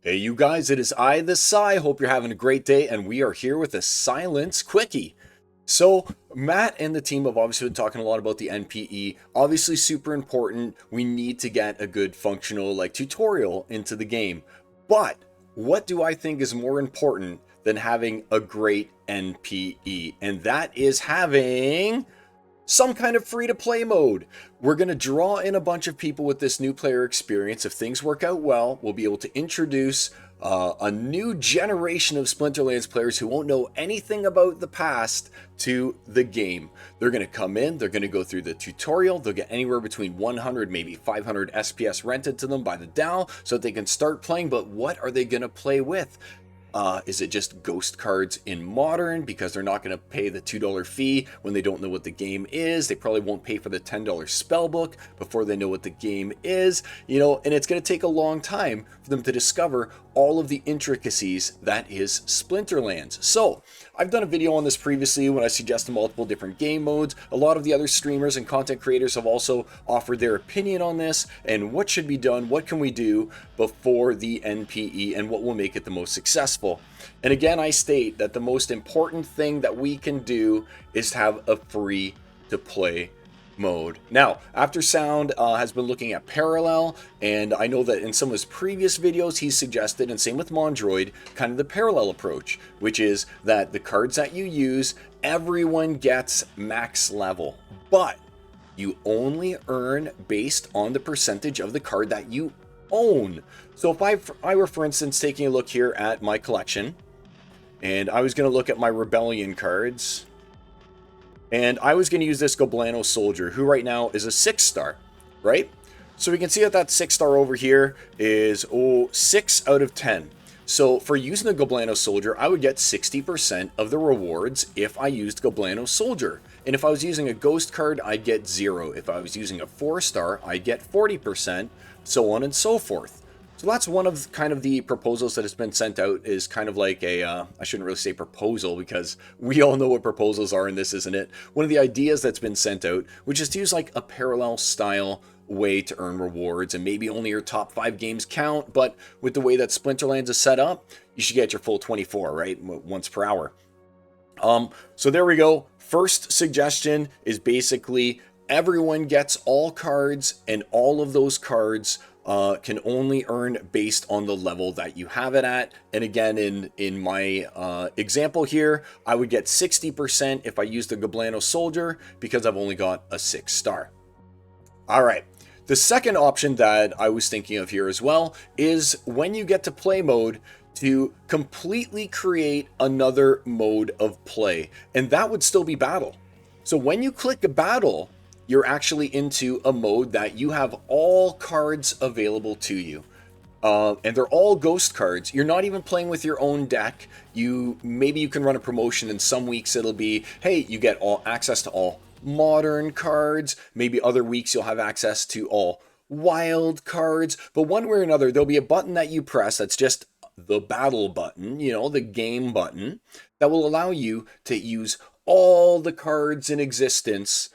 Hey, you guys, it is I, the Psy. Hope you're having a great day, and we are here with a Silence Quickie. So, Matt and the team have obviously been talking a lot about the NPE. Obviously, super important. We need to get a good functional, tutorial into the game. But what do I think is more important than having a great NPE? And that is having some kind of free to play mode. We're going to draw in a bunch of people with this new player experience. If things work out well, we'll be able to introduce a new generation of Splinterlands players who won't know anything about the past to the game. They're going to come in, they're going to go through the tutorial, they'll get anywhere between 100, maybe 500 SPS rented to them by the DAO so that they can start playing. But what are they going to play with? Is it just ghost cards in modern because they're not going to pay the $2 fee when they don't know what the game is? They probably won't pay for the $10 spellbook before they know what the game is, and it's going to take a long time for them to discover all of the intricacies that is Splinterlands. So I've done a video on this previously when I suggested multiple different game modes. A lot of the other streamers and content creators have also offered their opinion on this and what should be done, what can we do before the NPE, and what will make it the most successful. And again, I state that the most important thing that we can do is to have a free to play mode. Now, After Sound has been looking at parallel, and I know that in some of his previous videos he's suggested, and same with Mondroid, kind of the parallel approach, which is that the cards that you use, everyone gets max level, but you only earn based on the percentage of the card that you own. So if I were, for instance, taking a look here at my collection, and I was going to look at my Rebellion cards, and I was going to use this Goblano Soldier, who right now is a 6-star, right? So we can see that 6-star over here is, 6 out of 10. So for using the Goblano Soldier, I would get 60% of the rewards if I used Goblano Soldier. And if I was using a Ghost card, I'd get 0. If I was using a 4-star, I'd get 40%, so on and so forth. So that's one of kind of the proposals that has been sent out, is kind of like a, I shouldn't really say proposal because we all know what proposals are in this, isn't it? One of the ideas that's been sent out, which is to use like a parallel style way to earn rewards, and maybe only your top 5 games count, but with the way that Splinterlands is set up, you should get your full 24, right? Once per hour. So there we go. First suggestion is basically everyone gets all cards, and all of those cards can only earn based on the level that you have it at. And again, in my example here, I would get 60% if I used the Goblano Soldier because I've only got a 6-star. All right. The second option that I was thinking of here as well is when you get to play mode, to completely create another mode of play, and that would still be battle. So when you click a battle, you're actually into a mode that you have all cards available to you. And they're all ghost cards. You're not even playing with your own deck. Maybe you can run a promotion, and some weeks it'll be, hey, you get all access to all modern cards. Maybe other weeks you'll have access to all wild cards. But one way or another, there'll be a button that you press that's just the battle button, the game button, that will allow you to use all the cards in existence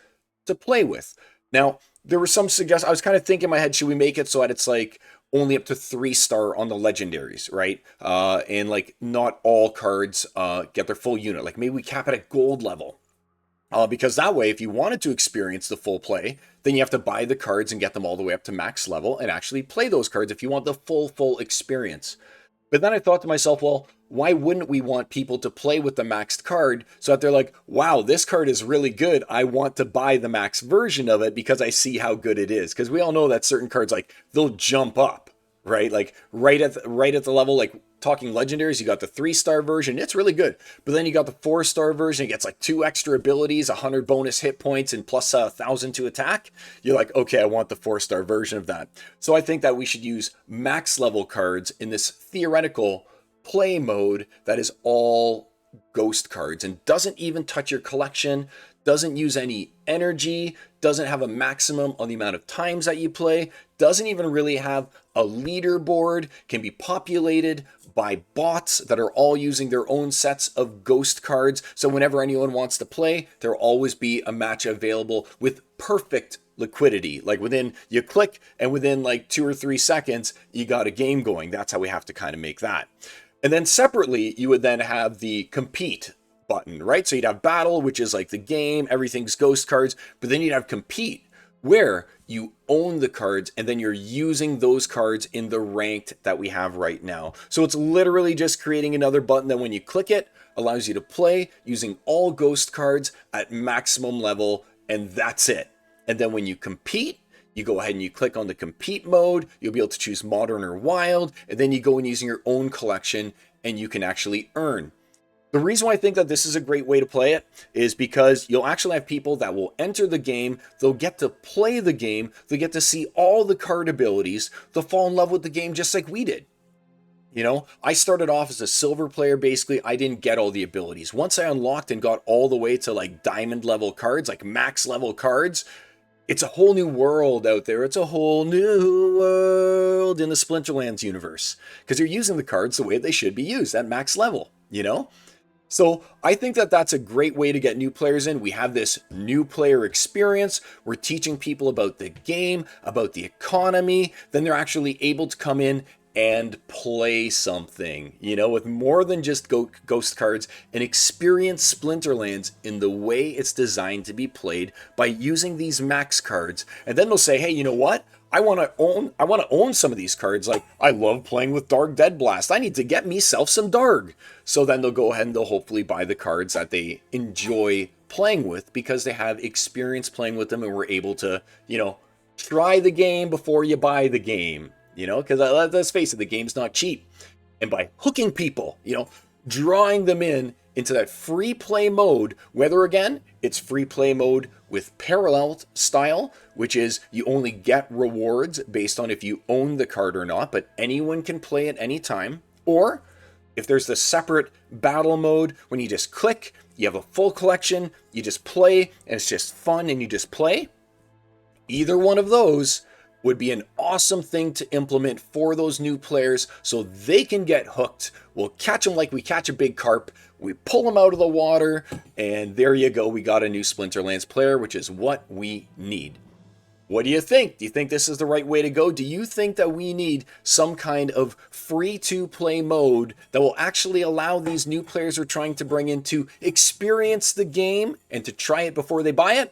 to play with. Now, there were some suggestions. I was kind of thinking in my head, should we make it so that it's like only up to 3-star on the legendaries, right? And like not all cards get their full unit. Like maybe we cap it at gold level. Because that way, if you wanted to experience the full play, then you have to buy the cards and get them all the way up to max level and actually play those cards if you want the full experience. But then I thought to myself, well, why wouldn't we want people to play with the maxed card so that they're like, wow, this card is really good. I want to buy the max version of it because I see how good it is. Because we all know that certain cards, like, they'll jump up, right? Like right at the level, like talking legendaries, you got the 3-star version. It's really good. But then you got the 4-star version. It gets like 2 extra abilities, 100 bonus hit points, and plus 1,000 to attack. You're like, okay, I want the 4-star version of that. So I think that we should use max level cards in this theoretical play mode that is all ghost cards and doesn't even touch your collection, doesn't use any energy, doesn't have a maximum on the amount of times that you play, doesn't even really have a leaderboard, can be populated by bots that are all using their own sets of ghost cards. So whenever anyone wants to play, there'll always be a match available with perfect liquidity. Like you click and within like 2 or 3 seconds, you got a game going. That's how we have to kind of make that. And then separately, you would then have the compete button, right? So you'd have battle, which is like the game, everything's ghost cards, but then you'd have compete, where you own the cards and then you're using those cards in the ranked that we have right now. So it's literally just creating another button that when you click it, allows you to play using all ghost cards at maximum level, and that's it. And then when you compete, you go ahead and you click on the compete mode, you'll be able to choose modern or wild, and then you go and using your own collection and you can actually earn. The reason why I think that this is a great way to play it is because you'll actually have people that will enter the game, they'll get to play the game, they'll get to see all the card abilities, they'll fall in love with the game just like we did. You know, I started off as a silver player, basically. I didn't get all the abilities. Once I unlocked and got all the way to like diamond level cards, like max level cards, it's a whole new world out there. It's a whole new world in the Splinterlands universe because you're using the cards the way they should be used at max level, you know? So I think that that's a great way to get new players in. We have this new player experience. We're teaching people about the game, about the economy. Then they're actually able to come in and play something, you know, with more than just ghost cards, and experience Splinterlands in the way it's designed to be played by using these max cards. And then they'll say, hey, you know what? I want to own some of these cards. Like, I love playing with Dark Dead Blast. I need to get myself some Darg. So then they'll go ahead and they'll hopefully buy the cards that they enjoy playing with because they have experience playing with them and we're able to, you know, try the game before you buy the game. You know, because let's face it, the game's not cheap. And by hooking people, you know, drawing them into that free play mode, whether again, it's free play mode with parallel style, which is you only get rewards based on if you own the card or not, but anyone can play at any time. Or if there's the separate battle mode, when you just click, you have a full collection, you just play, and it's just fun and you just play. Either one of those would be an awesome thing to implement for those new players so they can get hooked. We'll catch them like we catch a big carp. We pull them out of the water, and there you go. We got a new Splinterlands player, which is what we need. What do you think? Do you think this is the right way to go? Do you think that we need some kind of free-to-play mode that will actually allow these new players we're trying to bring in to experience the game and to try it before they buy it?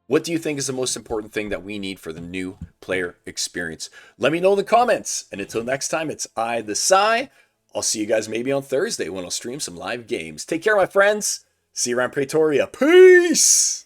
What do you think is the most important thing that we need for the new player experience? Let me know in the comments. And until next time, it's I, the Psy. I'll see you guys maybe on Thursday when I'll stream some live games. Take care, my friends. See you around Praetoria. Peace!